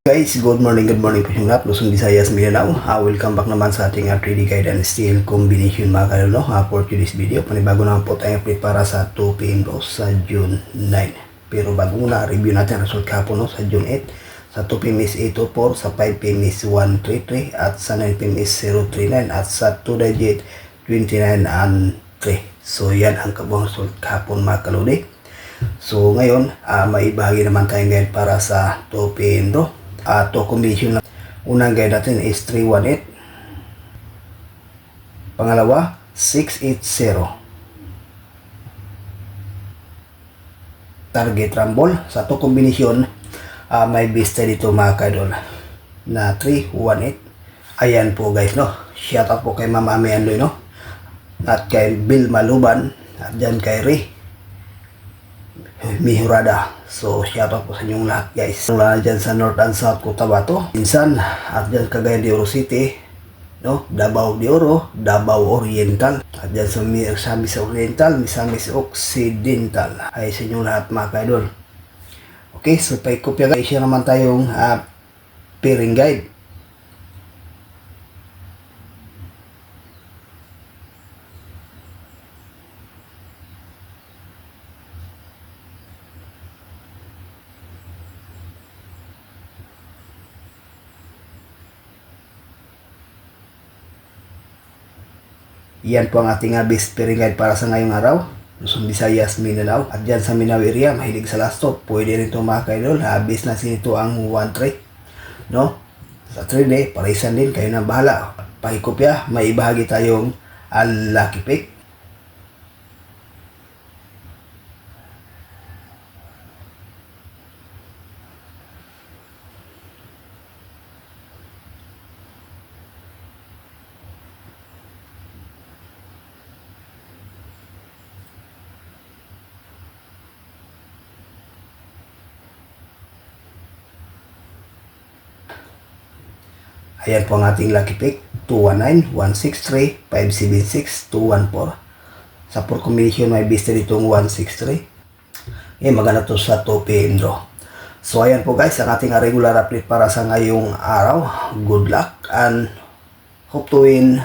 Guys, good morning po yung lahat. Luzon, Visayas, Mindanao. Welcome back naman sa ating 3D Guide and Steel Combination mga kalolo. For today's video, panibago naman po tayo update para sa 2 p.m. sa June 9. Pero bago muna, review natin ang result kahapon sa June 8. Sa 2 p.m. is 804, sa 5 p.m. is 133, at sa 9 p.m. is 039, at sa 2 digit 29 and 3. So yan ang kabuang result kahapon mga kalodi. So ngayon, may ibahagi naman tayong guide para sa 2 p.m. To combination na. Unang guide natin is 318. Pangalawa, 680. Target rumble. Sa to combination, may bista dito mga kadol na 318. Ayan po guys, no. Shout out po kay Mama Ami Andoy, no. At kay Bill Maluban. At dyan kay Ray Mihurada. So shout out po sa inyong lahat guys. Mula dyan sa North and South Cotabato, Minsan, at dyan Cagayan de Oro City, no? Davao de Oro, Davao Oriental, at dyan sa Misamis Oriental, Misamis Occidental. Ay sa inyong lahat mga kaidol. Okay, so paikopya guys, siya naman tayong pairing guide. Yan po ang ating best pairing guide para sa ngayong araw. Luzon, Visayas, Mindanao. At dyan sa Mindanao area, mahilig sa last stop. Pwede rin ito mga kaidol. Base na sinito ang 1-3. No? Sa 3D, paraisan din. Kayo na bahala. Pakikopya, may ibahagi tayong lucky pick. Ayan po ang ating lucky pick. 219, 163, 576, 214. Sa 4 combination may bista ditong 163. Maganda to sa 2 p.m. draw. So ayan po guys ang ating regular update para sa ngayong araw. Good luck and hope to win.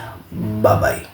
Bye bye.